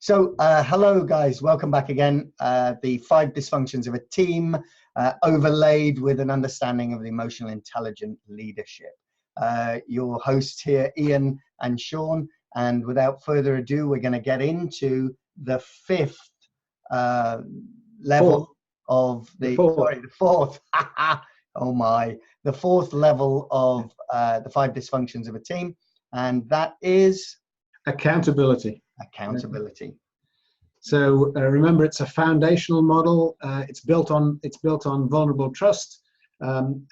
Hello guys, welcome back again. The 5 dysfunctions of a team, overlaid with an understanding of emotional intelligent leadership. Your hosts here, Ian and Sean, and without further ado, we're going to get into the 5th level of the fourth. Oh my, the 4th level of the 5 dysfunctions of a team, and that is accountability. So remember, it's a foundational model. It's built on vulnerable trust.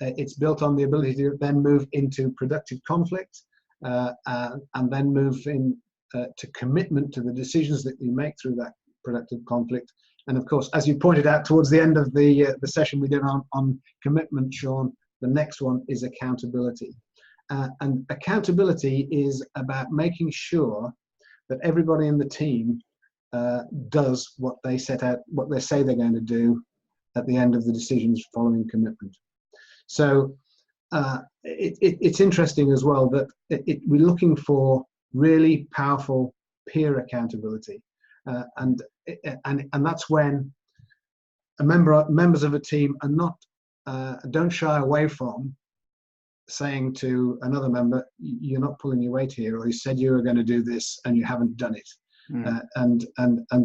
It's built on the ability to then move into productive conflict, and then move in to commitment to the decisions that you make through that productive conflict. And of course, as you pointed out towards the end of the session we did on commitment, Sean, the next one is accountability. And accountability is about making sure that everybody in the team does what they set out, what they say they're going to do at the end of the decisions following commitment. So it's interesting as well that we're looking for really powerful peer accountability, and that's when members of a team are not don't shy away from saying to another member, you're not pulling your weight here, or you said you were going to do this and you haven't done it. And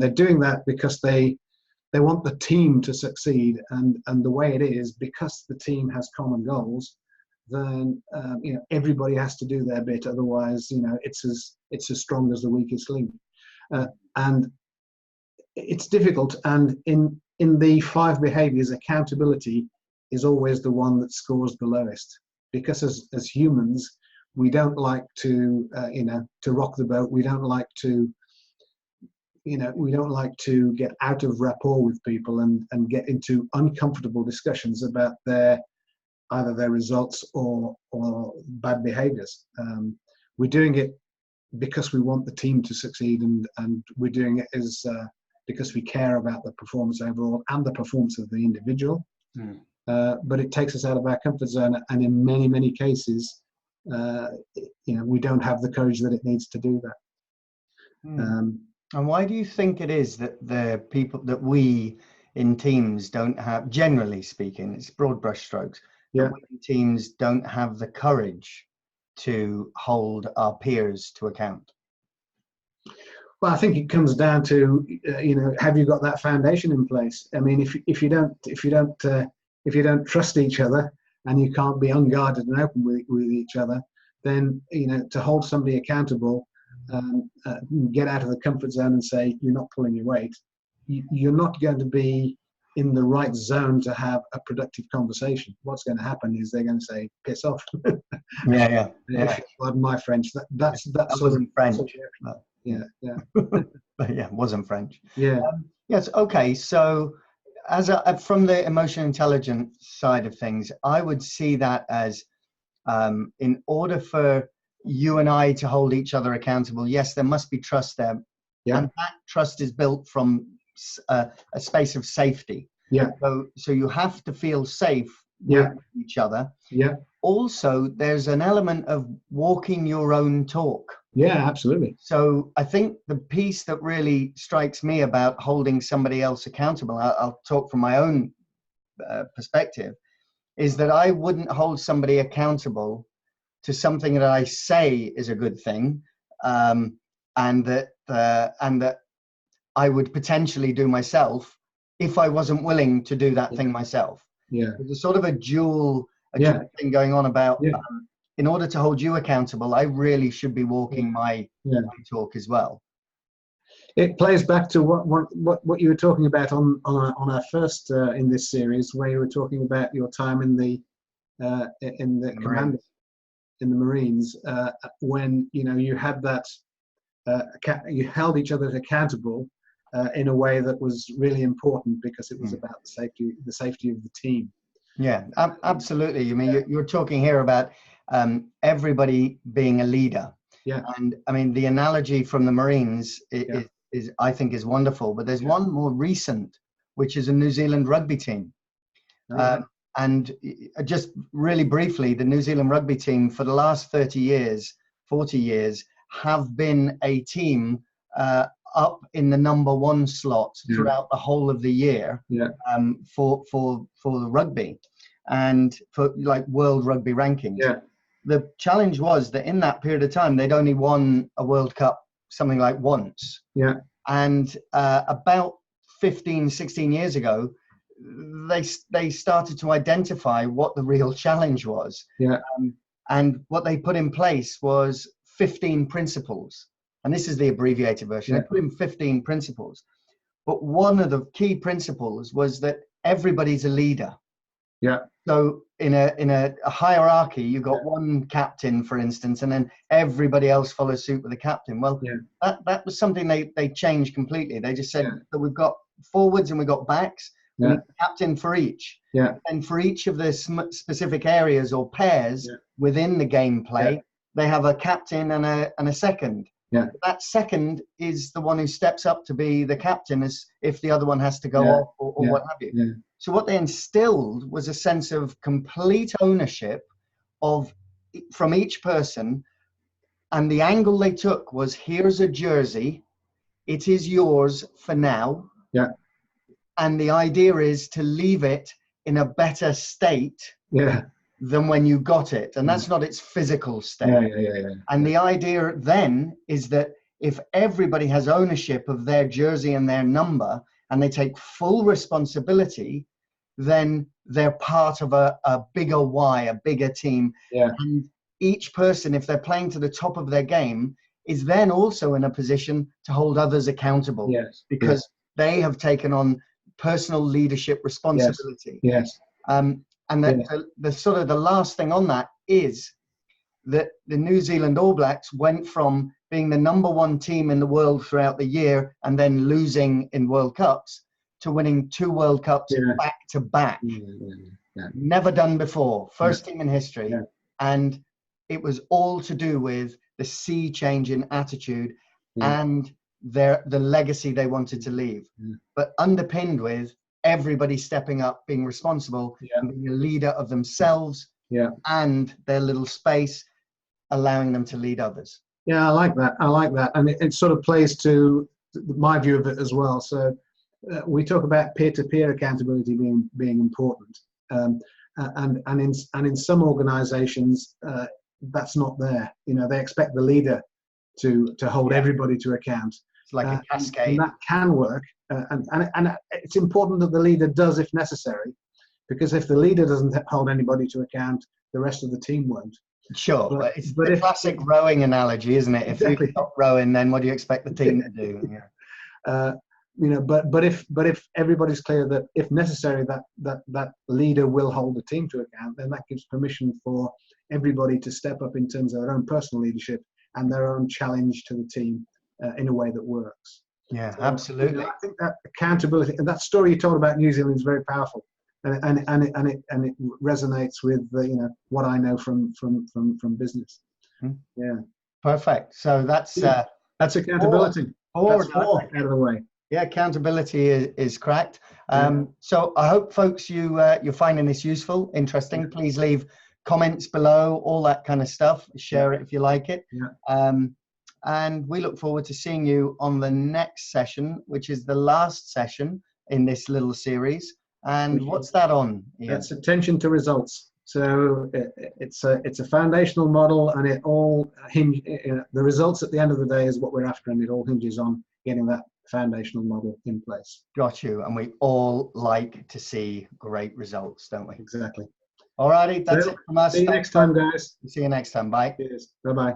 they're doing that because they want the team to succeed, and the way it is, because the team has common goals, then everybody has to do their bit, otherwise it's as strong as the weakest link, and it's difficult. And in the 5 behaviors, accountability is always the one that scores the lowest, because as humans, we don't like to to rock the boat. We don't like to get out of rapport with people and get into uncomfortable discussions about either their results or bad behaviors. We're doing it because we want the team to succeed, and we're doing it because we care about the performance overall and the performance of the individual. But it takes us out of our comfort zone, and in many cases, we don't have the courage that it needs to do that. And why do you think it is that the people that we in teams don't have, generally speaking, it's broad brush strokes, we in teams don't have the courage to hold our peers to account? Well, I think it comes down to have you got that foundation in place? I mean, if you don't trust each other, and you can't be unguarded and open with each other, then to hold somebody accountable, get out of the comfort zone and say you're not pulling your weight, you're not going to be in the right zone to have a productive conversation. What's going to happen is they're going to say, piss off. Yeah. Pardon my French. That wasn't French. Yeah. But yeah, wasn't French. Yeah. Yes. Okay. So from the emotional intelligence side of things, I would see that as in order for you and I to hold each other accountable, yes, there must be trust there. Yeah. And that trust is built from a space of safety. Yeah. So you have to feel safe with each other. Yeah. Also, there's an element of walking your own talk. Yeah, absolutely. So I think the piece that really strikes me about holding somebody else accountable, I'll talk from my own perspective, is that I wouldn't hold somebody accountable to something that I say is a good thing, and that I would potentially do myself if I wasn't willing to do that thing myself. Yeah. There's sort of a dual thing going on about, in order to hold you accountable, I really should be walking my talk as well. It plays back to what you were talking about on our first in this series, where you were talking about your time in the commando, in the Marines, when you had that you held each other accountable in a way that was really important, because it was about the safety of the team. Yeah, absolutely. I mean, you're talking here about everybody being a leader. Yeah. And I mean, the analogy from the Marines is I think is wonderful. But there's one more recent, which is a New Zealand rugby team. And just really briefly, the New Zealand rugby team for the last 30 years, 40 years, have been a team up in the #1 slot throughout the whole of the year for the rugby and for like world rugby rankings. The challenge was that in that period of time, they'd only won a World Cup something like once. And about 15, 16 years ago, they started to identify what the real challenge was. And what they put in place was 15 principles. And this is the abbreviated version. They put in 15 principles. But one of the key principles was that everybody's a leader. So in a hierarchy, you've got one captain, for instance, and then everybody else follows suit with the captain. Well, that was something they changed completely. They just said that we've got forwards and we've got backs. We need a captain for each. And for each of the specific areas or pairs within the gameplay, they have a captain and a second. That second is the one who steps up to be the captain as if the other one has to go off or what have you. So what they instilled was a sense of complete ownership from each person. And the angle they took was, here's a jersey. It is yours for now. And the idea is to leave it in a better state than when you got it. And that's not its physical state. And the idea then is that if everybody has ownership of their jersey and their number, and they take full responsibility, then they're part of a bigger why, a bigger team. And each person, if they're playing to the top of their game, is then also in a position to hold others accountable because they have taken on personal leadership responsibility. And the sort of the last thing on that is that the New Zealand All Blacks went from being the #1 team in the world throughout the year and then losing in World Cups to winning 2 World Cups back to back. Never done before. First team in history. And it was all to do with the sea change in attitude and the legacy they wanted to leave. But underpinned with everybody stepping up, being responsible, and being a leader of themselves and their little space, allowing them to lead others. I like that. And it sort of plays to my view of it as well. So we talk about peer-to-peer accountability being important. And in some organizations, that's not there. They expect the leader to hold everybody to account. It's like a cascade. And that can work. And it's important that the leader does if necessary, because if the leader doesn't hold anybody to account, the rest of the team won't. Sure, but it's the classic rowing analogy, isn't it? If you stop rowing, then what do you expect the team to do? But if everybody's clear that if necessary that leader will hold the team to account, then that gives permission for everybody to step up in terms of their own personal leadership and their own challenge to the team in a way that works. So, absolutely. I think that accountability and that story you told about New Zealand is very powerful, and it resonates with what I know from business. Perfect. So that's accountability. That's 4 out of the way. Accountability is cracked. So I hope folks you're finding this useful, interesting. Please leave comments below, all that kind of stuff. Share it if you like it. And we look forward to seeing you on the next session, which is the last session in this little series. And what's that on, Ian? That's attention to results. So it's a foundational model, and it all the results at the end of the day is what we're after, and it all hinges on getting that foundational model in place. Got you. And we all like to see great results, don't we? Exactly. All righty, that's it from us. See you next time, guys. See you next time. Bye. Cheers. Bye-bye.